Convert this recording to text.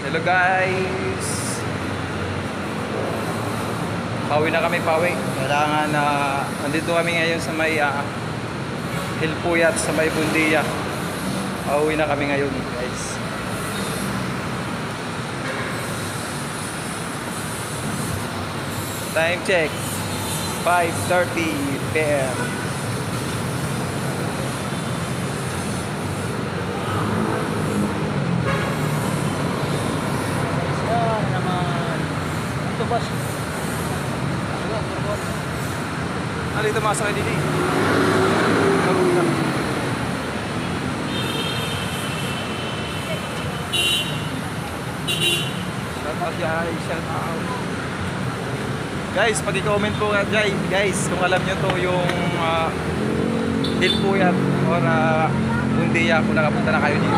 Hello guys. Pauwi na kami, pauwi. Kailangan na nandito kami ngayon sa may Hilpuyat, sa may Bundia. Pauwi na kami ngayon, guys. Time check. 5:30 PM. Bas. Ano ito mga sakay dito? Shout out guys, shout out. Guys, pag-i-comment po guys kung alam nyo to yung Hilpuyat or Bundia kung nakapunta na kayo dito.